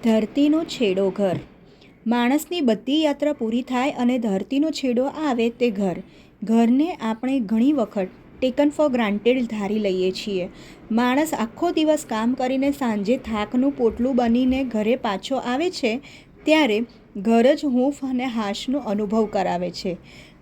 ધરતીનો છેડો ઘર. માણસની બધી યાત્રા પૂરી થાય અને ધરતીનો છેડો આવે તે ઘર. ઘરને આપણે ઘણી વખત ટેકન ફોર ગ્રાન્ટેડ ધારી લઈએ છીએ. માણસ આખો દિવસ કામ કરીને સાંજે થાકનું પોટલું બનીને ઘરે પાછો આવે છે ત્યારે ઘર જ હૂંફ અને હાશનો અનુભવ કરાવે છે.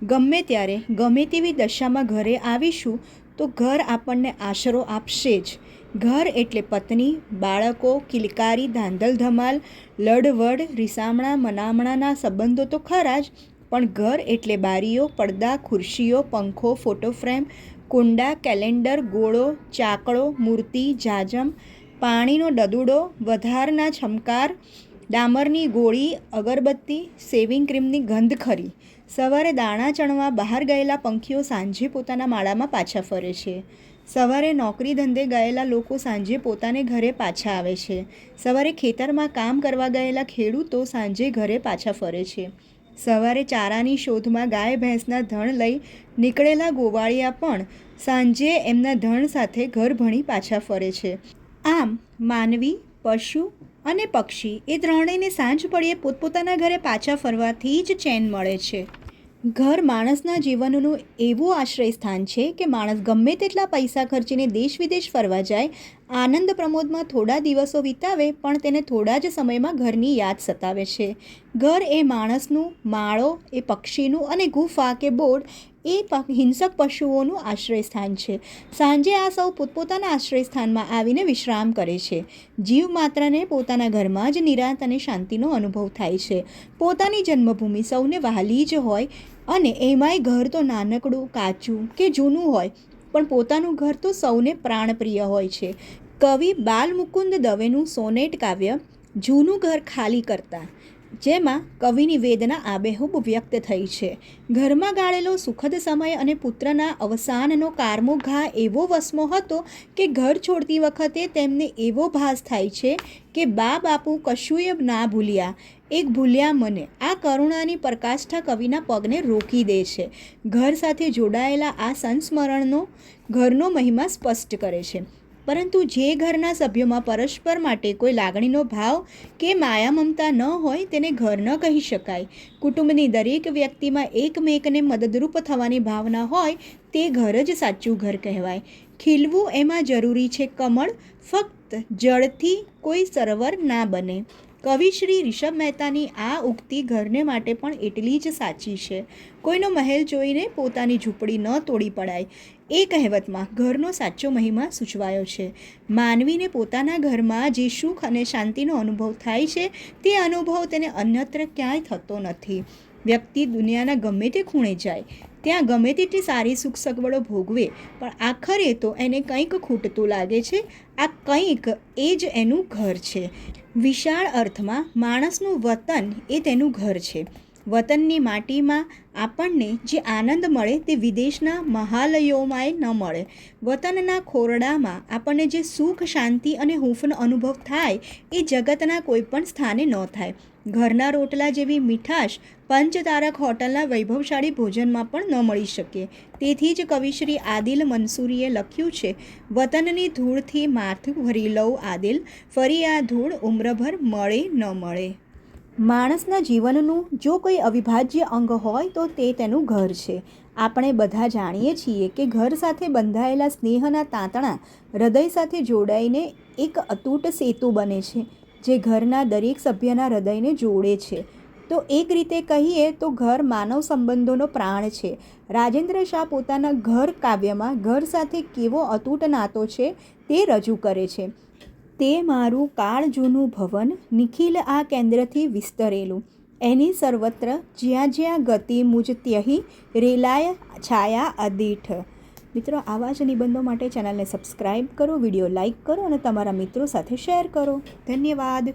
ગમે ત્યારે ગમે તેવી દશામાં ઘરે આવીશું તો ઘર આપણને આશરો આપશે જ. ઘર એટલે પત્ની, બાળકો, કિલકારી, ધાંધલ ધમાલ, લડવડ, રીસામણા મનામણાના સંબંધો તો ખરા જ, પણ ઘર એટલે બારીઓ, પડદા, ખુરશીઓ, પંખો, ફોટો ફ્રેમ, કુંડા, કેલેન્ડર, ગોળો, ચાકળો, મૂર્તિ, જાજમ, પાણીનો ડદુડો, વધારના છમકાર, ડામરની ગોળી, અગરબત્તી, શેવિંગ ક્રીમની ગંધ ખરી. સવારે દાણા ચણવા બહાર ગયેલા પંખીઓ સાંજે પોતાના માળામાં પાછા ફરે છે. સવારે નોકરી ધંધે ગયેલા લોકો સાંજે પોતાને ઘરે પાછા આવે છે. સવારે ખેતરમાં કામ કરવા ગયેલા ખેડૂતો સાંજે ઘરે પાછા ફરે છે. સવારે ચારાની શોધમાં ગાય ભેંસના ધણ લઈ નીકળેલા ગોવાળિયા પણ સાંજે એમના ધણ સાથે ઘર ભણી પાછા ફરે છે. આમ માનવી, પશુ અને પક્ષી એ ત્રણેયને સાંજ પડ્યે પોતપોતાના ઘરે પાછા ફરવાથી જ ચેન મળે છે. ઘર માણસના જીવનનું એવું આશ્રય સ્થાન છે કે માણસ ગમે તેટલા પૈસા ખર્ચીને દેશ વિદેશ ફરવા જાય, આનંદ પ્રમોદમાં થોડા દિવસો વિતાવે પણ તેને થોડા જ સમયમાં ઘરની યાદ સતાવે છે. ઘર એ માણસનું, માળો એ પક્ષીનું અને ગુફા કે બોર્ડ એ હિંસક પશુઓનું આશ્રય સ્થાન છે. સાંજે આ સૌ પોતપોતાના આશ્રય સ્થાનમાં આવીને વિશ્રામ કરે છે. જીવ માત્રને પોતાના ઘરમાં જ નિરાંત અને શાંતિનો અનુભવ થાય છે. પોતાની જન્મભૂમિ સૌને વહાલી જ હોય અને એમાંય ઘર તો નાનકડું, કાચું કે જૂનું હોય પણ પોતાનું ઘર તો સૌને પ્રાણપ્રિય હોય છે. કવિ બાલમુકુંદ દવેનું સોનેટ કાવ્ય જૂનું ઘર ખાલી કરતા, જેમાં કવિની વેદના આબેહૂબ વ્યક્ત થઈ છે. ઘરમાં ગાળેલો સુખદ સમય અને પુત્રના અવસાનનો કારમો ઘા એવો વસમો હતો કે ઘર છોડતી વખતે તેમને એવો ભાસ થાય છે કે બા બાપુ કશુંય ના ભૂલ્યા, એક ભૂલ્યા મને. આ કરુણાની પ્રકાષ્ઠા કવિના પગને રોકી દે છે. ઘર સાથે જોડાયેલા આ સંસ્મરણનો ઘરનો મહિમા સ્પષ્ટ કરે છે. પરંતુ જે ઘરના સભ્યોમાં પરસ્પર માટે કોઈ લાગણીનો ભાવ કે માયા મમતા ન હોય તેને ઘર ન કહી શકાય. કુટુંબની દરેક વ્યક્તિમાં એકમેકને મદદરૂપ થવાની ભાવના હોય તે ઘર જ સાચું ઘર કહેવાય. ખીલવું એમાં જરૂરી છે કમળ, ફક્ત જળથી કોઈ સરોવર ના બને. કવિ શ્રી રિષભ મહેતાની આ ઉક્તિ ઘરને માટે પણ એટલી જ સાચી છે. કોઈનો મહેલ જોઈને પોતાની ઝૂંપડી ન તોડી પડાય, એ કહેવતમાં ઘરનો સાચો મહિમા સૂચવાયો છે. માનવીને પોતાના ઘરમાં જે સુખ અને શાંતિનો અનુભવ થાય છે તે અનુભવ તેને અન્યત્ર ક્યાંય થતો નથી. વ્યક્તિ દુનિયાના ગમે તે ખૂણે જાય, ત્યાં ગમે તેટલી સારી સુખ સગવડો ભોગવે, પણ આખરે તો એને કંઈક ખૂટતું લાગે છે. આ કંઈક એ જ એનું ઘર છે. વિશાળ અર્થમાં માણસનું વતન એ તેનું ઘર છે. વતનની માટીમાં આપણને જે આનંદ મળે તે વિદેશના મહાલયોમાંય ન મળે. વતનના ખોરડામાં આપણને જે સુખ, શાંતિ અને હૂંફનો અનુભવ થાય એ જગતના કોઈ પણ સ્થાને ન થાય. ઘરના રોટલા જેવી મીઠાશ પંચતારક હોટલના વૈભવશાળી ભોજનમાં પણ ન મળી શકે. તેથી જ કવિશ્રી આદિલ મંસૂરીએ લખ્યું છે, વતનની ધૂળથી માથું ભરી લઉં આદિલ, ફરી આ ધૂળ ઉમ્રભર મળે ન મળે. માણસના જીવનનું જો કોઈ અવિભાજ્ય અંગ હોય તો તે તેનું ઘર છે. આપણે બધા જાણીએ છીએ કે ઘર સાથે બંધાયેલા સ્નેહના તાંતણા હૃદય સાથે જોડાઈને એક અતૂટ સેતુ બને છે, જે ઘરના દરેક સભ્યના હૃદયને જોડે છે. તો એક રીતે કહીએ તો ઘર માનવ સંબંધોનો પ્રાણ છે. રાજેન્દ્ર શાહ પોતાના ઘર કાવ્યમાં ઘર સાથે કેવો અતૂટ નાતો છે તે રજૂ કરે છે. તે મારું કાળ જૂનું ભવન, નિખિલ આ કેન્દ્રથી વિસ્તરેલું, એની સર્વત્ર જ્યાં જ્યાં ગતિ મુજ ત્યહી રેલાય છાયા અદીઠ. મિત્રો, આવા જ નિબંધો માટે ચેનલને સબસ્ક્રાઈબ કરો, વિડીયો લાઈક કરો અને તમારા મિત્રો સાથે શેર કરો. ધન્યવાદ.